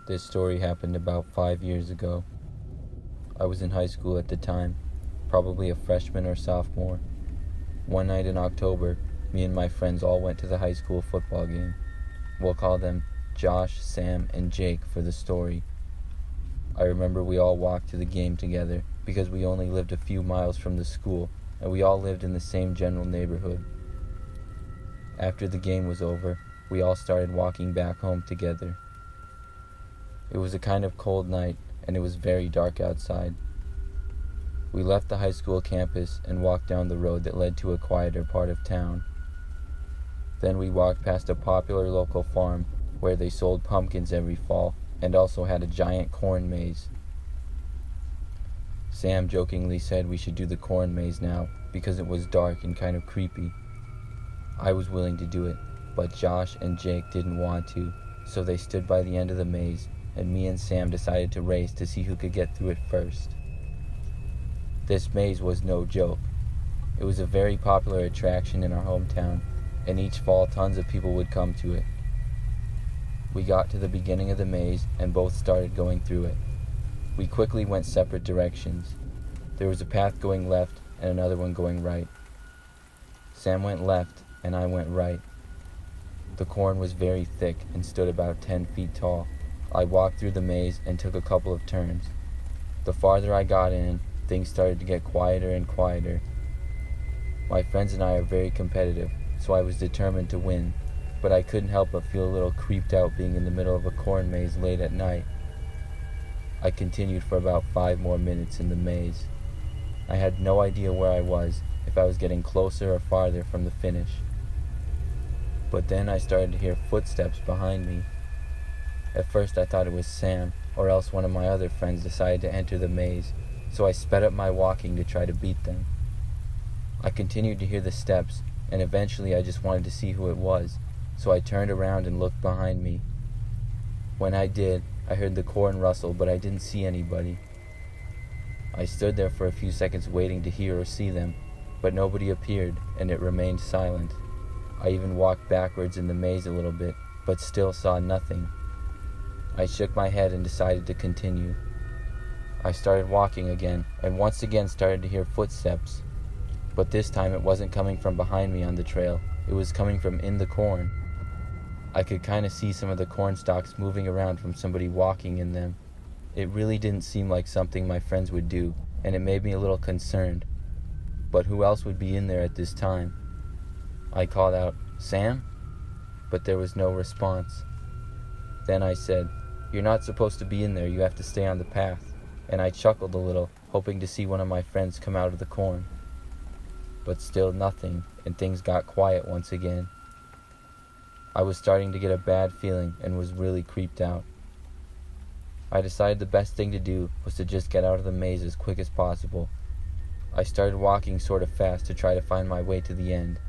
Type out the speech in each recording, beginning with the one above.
This story happened about 5 years ago. I was in high school at the time, probably a freshman or sophomore. One night in October, me and my friends all went to the high school football game. We'll call them Josh, Sam, and Jake for the story. I remember we all walked to the game together because we only lived a few miles from the school and we all lived in the same general neighborhood. After the game was over, we all started walking back home together. It was a kind of cold night, and it was very dark outside. We left the high school campus and walked down the road that led to a quieter part of town. Then we walked past a popular local farm where they sold pumpkins every fall and also had a giant corn maze. Sam jokingly said we should do the corn maze now because it was dark and kind of creepy. I was willing to do it, but Josh and Jake didn't want to, so they stood by the end of the maze, and me and Sam decided to race to see who could get through it first. This maze was no joke. It was a very popular attraction in our hometown, and each fall tons of people would come to it. We got to the beginning of the maze and both started going through it. We quickly went separate directions. There was a path going left and another one going right. Sam went left and I went right. The corn was very thick and stood about 10 feet tall. I walked through the maze and took a couple of turns. The farther I got in, things started to get quieter and quieter. My friends and I are very competitive, so I was determined to win, but I couldn't help but feel a little creeped out being in the middle of a corn maze late at night. I continued for about 5 more minutes in the maze. I had no idea where I was, if I was getting closer or farther from the finish. But then I started to hear footsteps behind me. At first I thought it was Sam, or else one of my other friends decided to enter the maze, so I sped up my walking to try to beat them. I continued to hear the steps, and eventually I just wanted to see who it was, so I turned around and looked behind me. When I did, I heard the corn rustle, but I didn't see anybody. I stood there for a few seconds waiting to hear or see them, but nobody appeared, and it remained silent. I even walked backwards in the maze a little bit, but still saw nothing. I shook my head and decided to continue. I started walking again, and once again started to hear footsteps. But this time it wasn't coming from behind me on the trail, it was coming from in the corn. I could kind of see some of the corn stalks moving around from somebody walking in them. It really didn't seem like something my friends would do, and it made me a little concerned. But who else would be in there at this time? I called out, "Sam?" But there was no response. Then I said, "You're not supposed to be in there, you have to stay on the path." And I chuckled a little, hoping to see one of my friends come out of the corn. But still nothing, and things got quiet once again. I was starting to get a bad feeling and was really creeped out. I decided the best thing to do was to just get out of the maze as quick as possible. I started walking sort of fast to try to find my way to the end.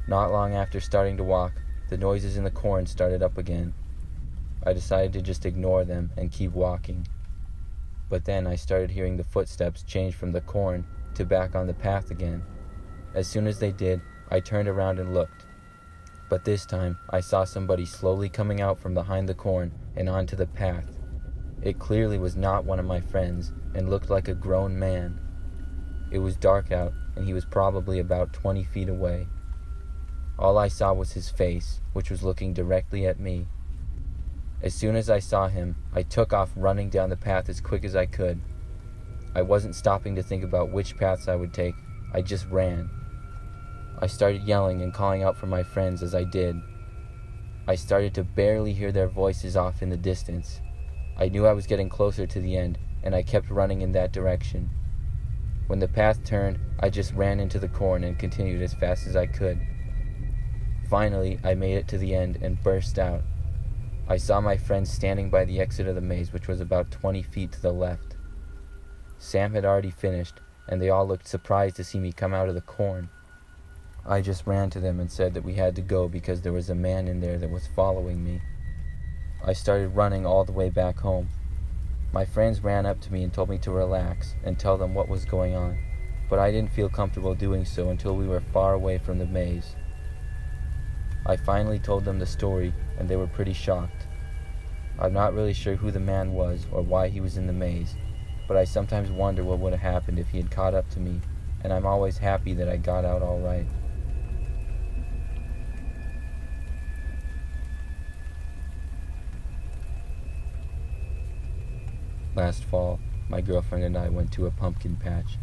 Not long after starting to walk, the noises in the corn started up again. I decided to just ignore them and keep walking. But then I started hearing the footsteps change from the corn to back on the path again. As soon as they did, I turned around and looked. But this time, I saw somebody slowly coming out from behind the corn and onto the path. It clearly was not one of my friends and looked like a grown man. It was dark out, and he was probably about 20 feet away. All I saw was his face, which was looking directly at me. As soon as I saw him, I took off running down the path as quick as I could. I wasn't stopping to think about which paths I would take, I just ran. I started yelling and calling out for my friends as I did. I started to barely hear their voices off in the distance. I knew I was getting closer to the end, and I kept running in that direction. When the path turned, I just ran into the corn and continued as fast as I could. Finally, I made it to the end and burst out. I saw my friends standing by the exit of the maze, which was about 20 feet to the left. Sam had already finished, and they all looked surprised to see me come out of the corn. I just ran to them and said that we had to go because there was a man in there that was following me. I started running all the way back home. My friends ran up to me and told me to relax and tell them what was going on, but I didn't feel comfortable doing so until we were far away from the maze. I finally told them the story, and they were pretty shocked. I'm not really sure who the man was or why he was in the maze, but I sometimes wonder what would have happened if he had caught up to me, and I'm always happy that I got out all right. Last fall, my girlfriend and I went to a pumpkin patch.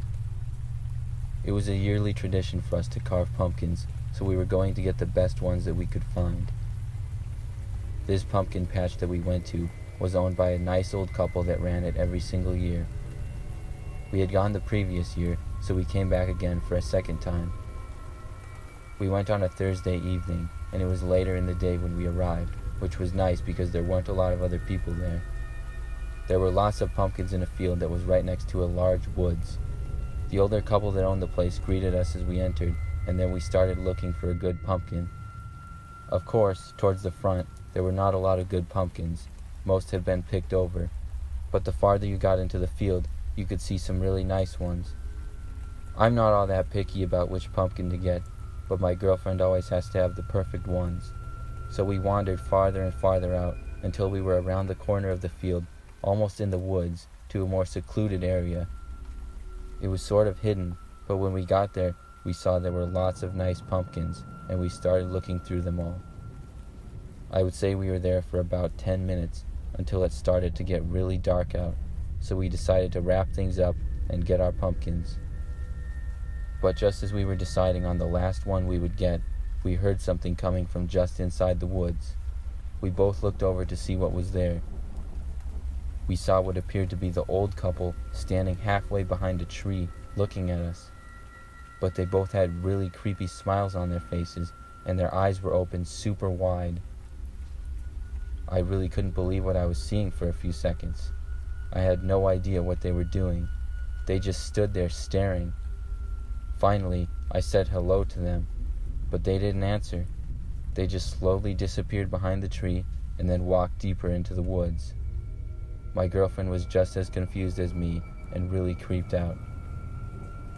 It was a yearly tradition for us to carve pumpkins, so we were going to get the best ones that we could find. This pumpkin patch that we went to was owned by a nice old couple that ran it every single year. We had gone the previous year, so we came back again for a second time. We went on a Thursday evening, and it was later in the day when we arrived, which was nice because there weren't a lot of other people there. There were lots of pumpkins in a field that was right next to a large woods. The older couple that owned the place greeted us as we entered, and then we started looking for a good pumpkin. Of course, towards the front, there were not a lot of good pumpkins. Most had been picked over, but the farther you got into the field, you could see some really nice ones. I'm not all that picky about which pumpkin to get, but my girlfriend always has to have the perfect ones. So we wandered farther and farther out until we were around the corner of the field, almost in the woods, to a more secluded area. It was sort of hidden, but when we got there, we saw there were lots of nice pumpkins, and we started looking through them all. I would say we were there for about 10 minutes until it started to get really dark out, so we decided to wrap things up and get our pumpkins. But just as we were deciding on the last one we would get, we heard something coming from just inside the woods. We both looked over to see what was there. We saw what appeared to be the old couple standing halfway behind a tree, looking at us. But they both had really creepy smiles on their faces, and their eyes were open super wide. I really couldn't believe what I was seeing for a few seconds. I had no idea what they were doing. They just stood there staring. Finally, I said hello to them, but they didn't answer. They just slowly disappeared behind the tree and then walked deeper into the woods. My girlfriend was just as confused as me and really creeped out.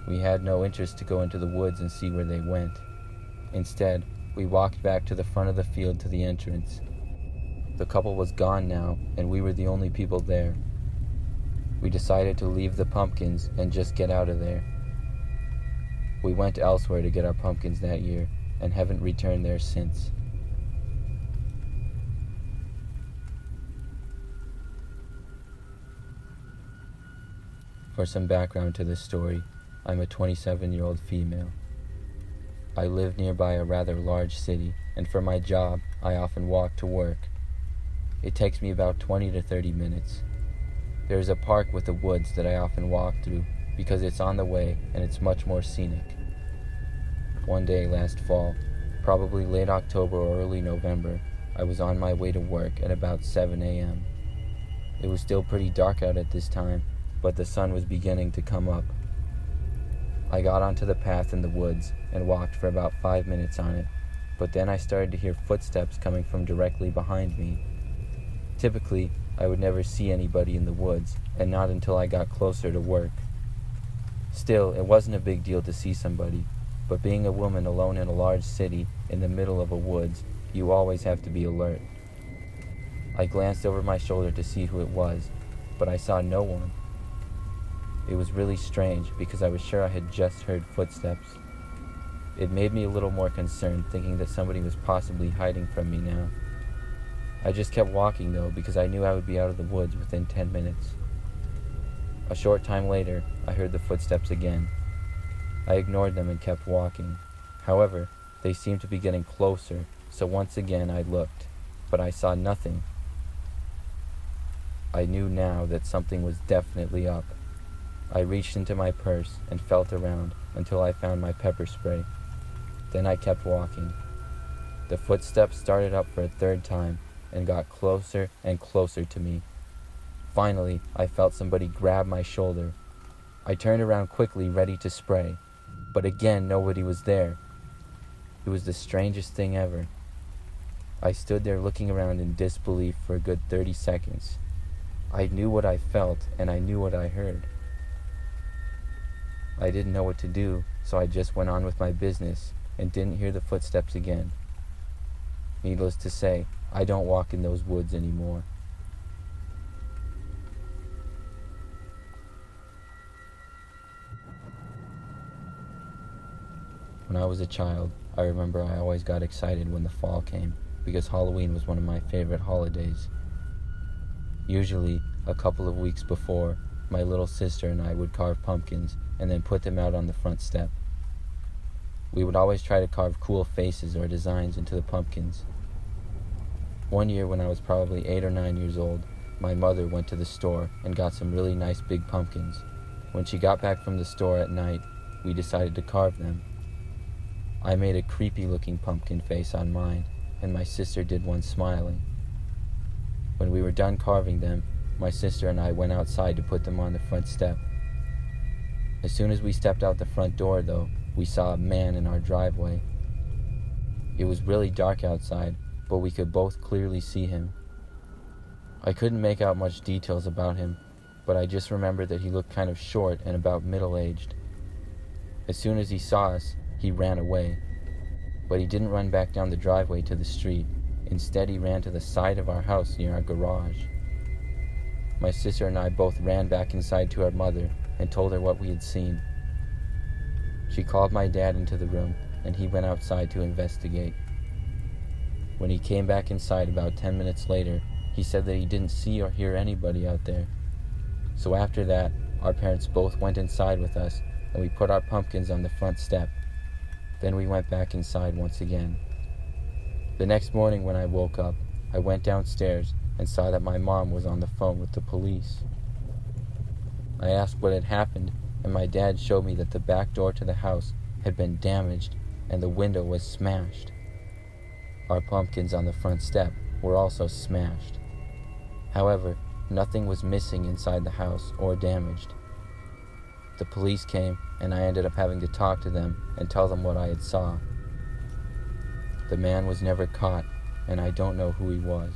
We had no interest to go into the woods and see where they went. Instead, we walked back to the front of the field to the entrance. The couple was gone now, and we were the only people there. We decided to leave the pumpkins and just get out of there. We went elsewhere to get our pumpkins that year and haven't returned there since. For some background to this story, I'm a 27-year-old female. I live nearby a rather large city, and for my job, I often walk to work. It takes me about 20 to 30 minutes. There is a park with the woods that I often walk through because it's on the way and it's much more scenic. One day last fall, probably late October or early November, I was on my way to work at about 7 a.m. It was still pretty dark out at this time, but the sun was beginning to come up. I got onto the path in the woods and walked for about 5 minutes on it, but then I started to hear footsteps coming from directly behind me. Typically, I would never see anybody in the woods, and not until I got closer to work. Still, it wasn't a big deal to see somebody, but being a woman alone in a large city in the middle of a woods, you always have to be alert. I glanced over my shoulder to see who it was, but I saw no one. It was really strange because I was sure I had just heard footsteps. It made me a little more concerned, thinking that somebody was possibly hiding from me now. I just kept walking though because I knew I would be out of the woods within 10 minutes. A short time later, I heard the footsteps again. I ignored them and kept walking. However, they seemed to be getting closer, so once again I looked, but I saw nothing. I knew now that something was definitely up. I reached into my purse and felt around until I found my pepper spray. Then I kept walking. The footsteps started up for a third time and got closer and closer to me. Finally, I felt somebody grab my shoulder. I turned around quickly, ready to spray, but again nobody was there. It was the strangest thing ever. I stood there looking around in disbelief for a good 30 seconds. I knew what I felt and I knew what I heard. I didn't know what to do, so I just went on with my business and didn't hear the footsteps again. Needless to say, I don't walk in those woods anymore. When I was a child, I remember I always got excited when the fall came because Halloween was one of my favorite holidays. Usually, a couple of weeks before, my little sister and I would carve pumpkins and then put them out on the front step. We would always try to carve cool faces or designs into the pumpkins. One year when I was probably 8 or 9 years old, my mother went to the store and got some really nice big pumpkins. When she got back from the store at night, we decided to carve them. I made a creepy looking pumpkin face on mine, and my sister did one smiling. When we were done carving them, my sister and I went outside to put them on the front step. As soon as we stepped out the front door, though, we saw a man in our driveway. It was really dark outside, but we could both clearly see him. I couldn't make out much details about him, but I just remembered that he looked kind of short and about middle-aged. As soon as he saw us, he ran away. But he didn't run back down the driveway to the street. Instead, he ran to the side of our house near our garage. My sister and I both ran back inside to our mother and told her what we had seen. She called my dad into the room, and he went outside to investigate. When he came back inside about 10 minutes later, he said that he didn't see or hear anybody out there. So after that, our parents both went inside with us, and we put our pumpkins on the front step. Then we went back inside once again. The next morning when I woke up, I went downstairs and saw that my mom was on the phone with the police. I asked what had happened, and my dad showed me that the back door to the house had been damaged and the window was smashed. Our pumpkins on the front step were also smashed. However, nothing was missing inside the house or damaged. The police came, and I ended up having to talk to them and tell them what I had saw. The man was never caught, and I don't know who he was.